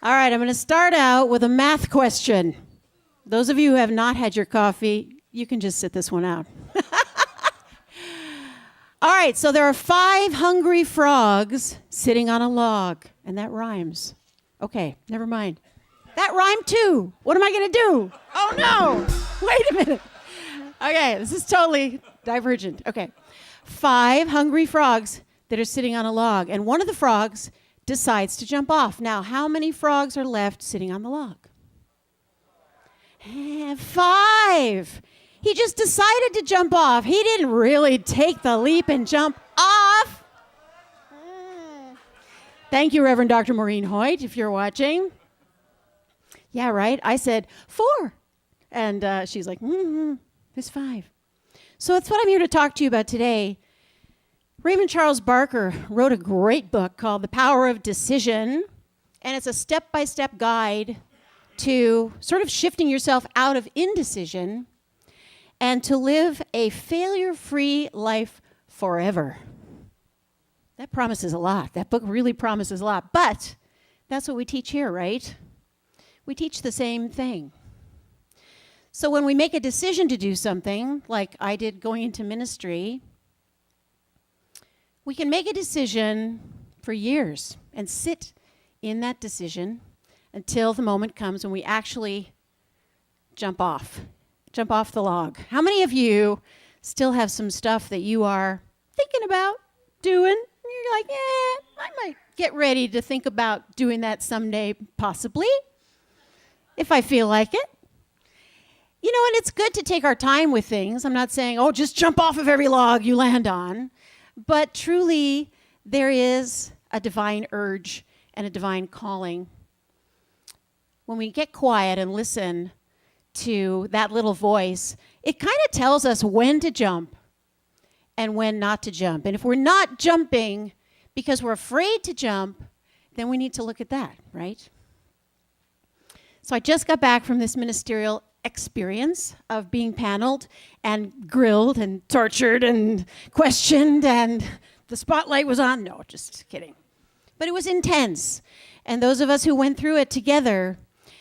All right, I'm going to start out with a math question. Those of you who have not had your coffee, you can just sit this one out. All right, so there are 5 hungry frogs sitting on a log, and that rhymes. Okay, never mind. That rhymed too. What am I going to do? Oh no! Wait a minute. Okay, this is totally divergent. Okay. 5 hungry frogs that are sitting on a log, and one of the frogs decides to jump off. Now, how many frogs are left sitting on the log? 5. He just decided to jump off. He didn't really take the leap and jump off. Thank you, Reverend Dr. Maureen Hoyt, if you're watching. Yeah, right. I said 4. And she's like, there's 5. So that's what I'm here to talk to you about today. Raymond Charles Barker wrote a great book called The Power of Decision, and it's a step-by-step guide to sort of shifting yourself out of indecision and to live a failure-free life forever. That promises a lot. That book really promises a lot. But that's what we teach here, right? We teach the same thing. So when we make a decision to do something, like I did going into ministry, we can make a decision for years and sit in that decision until the moment comes when we actually jump off the log. How many of you still have some stuff that you are thinking about doing? And you're like, I might get ready to think about doing that someday, possibly, if I feel like it. You know, and it's good to take our time with things. I'm not saying, just jump off of every log you land on. But truly, there is a divine urge and a divine calling. When we get quiet and listen to that little voice, it kind of tells us when to jump and when not to jump. And if we're not jumping because we're afraid to jump, then we need to look at that, right? So I just got back from this ministerial experience of being paneled and grilled and tortured and questioned, and the spotlight was on. No, just kidding. But it was intense. And those of us who went through it together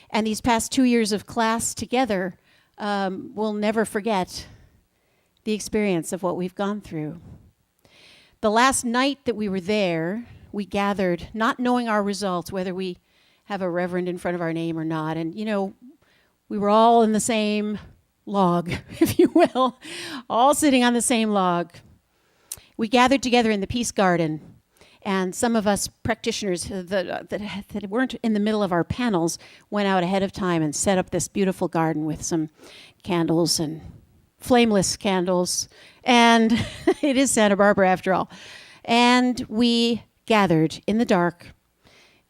and these past 2 years of class together will never forget the experience of what we've gone through. The last night that we were there, we gathered, not knowing our results, whether we have a reverend in front of our name or not. And, you know, we were all in the same log, if you will, all sitting on the same log. We gathered together in the Peace Garden, and some of us practitioners that weren't in the middle of our panels went out ahead of time and set up this beautiful garden with some candles and flameless candles. And it is Santa Barbara after all. And we gathered in the dark.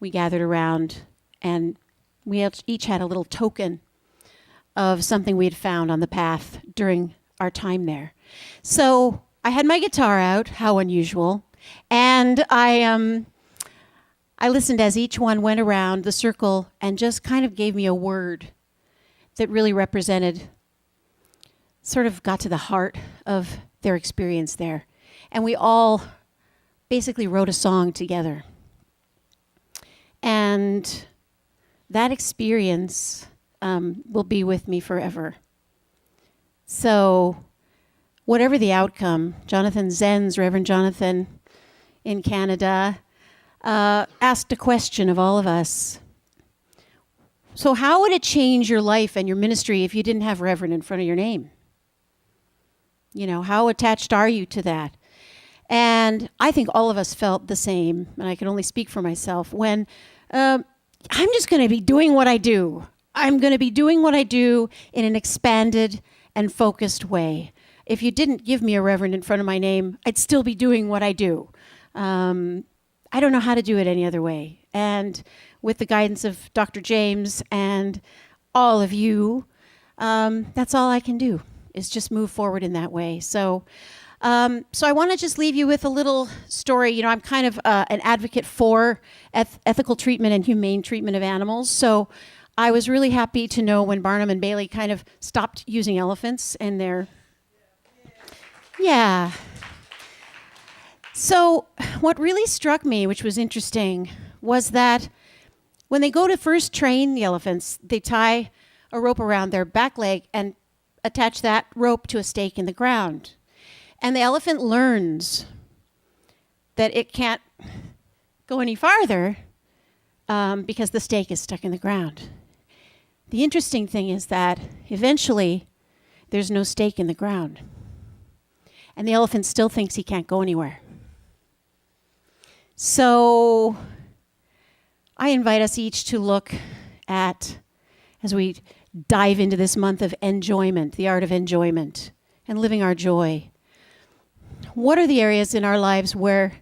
We gathered around, and we each had a little token of something we had found on the path during our time there. So I had my guitar out, how unusual, and I listened as each one went around the circle and just kind of gave me a word that really represented, sort of got to the heart of their experience there. And we all basically wrote a song together. And that experience will be with me forever. So whatever the outcome, Jonathan Zenz, Reverend Jonathan in Canada, asked a question of all of us. So how would it change your life and your ministry if you didn't have Reverend in front of your name? You know, how attached are you to that? And I think all of us felt the same, and I can only speak for myself, when I'm just going to be doing what I do. I'm going to be doing what I do in an expanded and focused way. If you didn't give me a reverend in front of my name, I'd still be doing what I do. I don't know how to do it any other way. And with the guidance of Dr. James and all of you, that's all I can do, is just move forward in that way. So I want to just leave you with a little story. You know, I'm kind of an advocate for ethical treatment and humane treatment of animals. So I was really happy to know when Barnum and Bailey kind of stopped using elephants in their... Yeah. So what really struck me, which was interesting, was that When they go to first train the elephants, they tie a rope around their back leg and attach that rope to a stake in the ground. And the elephant learns that it can't go any farther because the stake is stuck in the ground. The interesting thing is that eventually there's no stake in the ground. And the elephant still thinks he can't go anywhere. So I invite us each to look at, as we dive into this month of enjoyment, the art of enjoyment, and living our joy. What are the areas in our lives where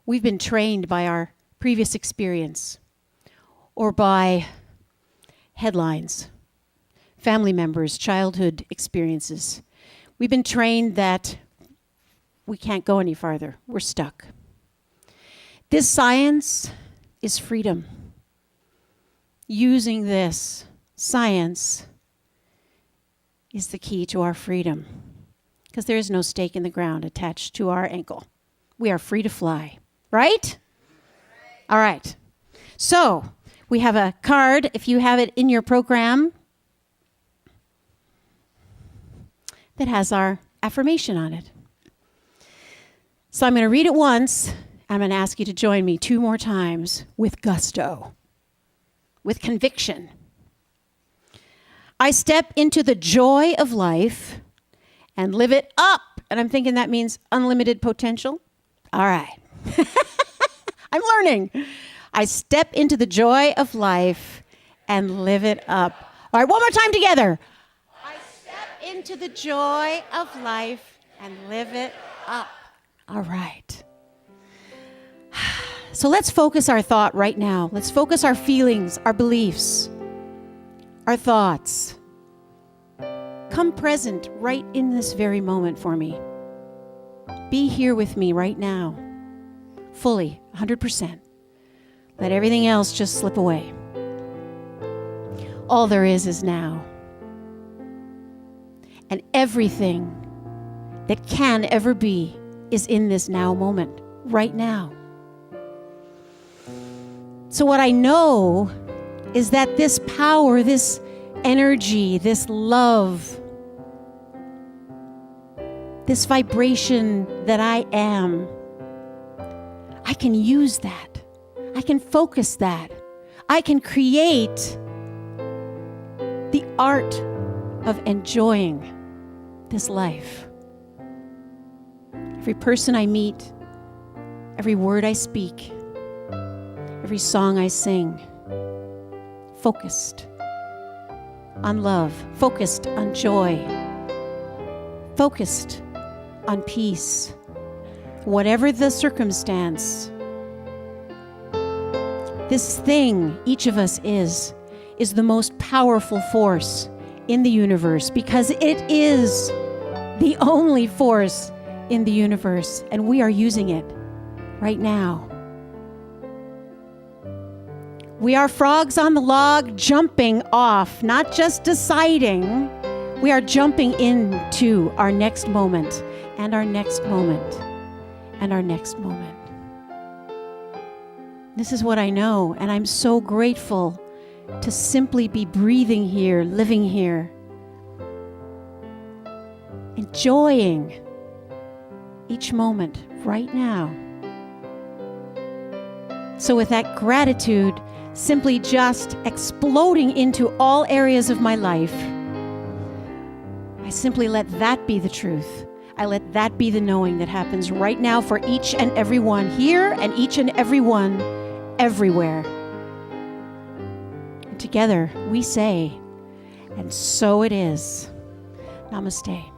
we've been trained by our previous experience or by headlines, family members, childhood experiences? We've been trained that we can't go any farther. We're stuck. This science is freedom. Using this science is the key to our freedom, because there is no stake in the ground attached to our ankle. We are free to fly, right? All right. So we have a card, if you have it in your program, that has our affirmation on it. So I'm going to read it once. I'm going to ask you to join me 2 more times with gusto, with conviction. I step into the joy of life and live it up. And I'm thinking that means unlimited potential. All right. I'm learning. I step into the joy of life and live it up. All right, one more time together. I step into the joy of life and live it up. All right. So let's focus our thought right now. Let's focus our feelings, our beliefs, our thoughts. Come present right in this very moment for me. Be here with me right now, fully, 100%. Let everything else just slip away. All there is now. And everything that can ever be is in this now moment, right now. So what I know is that this power, this energy, this love, this vibration that I am, I can use that. I can focus that. I can create the art of enjoying this life. Every person I meet, every word I speak, every song I sing, focused on love, focused on joy, focused on peace. Whatever the circumstance, this thing each of us is the most powerful force in the universe, because it is the only force in the universe, and we are using it right now. We are frogs on the log jumping off, not just deciding. We are jumping into our next moment, and our next moment, and our next moment. This is what I know, and I'm so grateful to simply be breathing here, living here, enjoying each moment right now. So with that gratitude, simply just exploding into all areas of my life, I simply let that be the truth. I let that be the knowing that happens right now for each and every one here and each and every one everywhere. And together we say, and so it is. Namaste.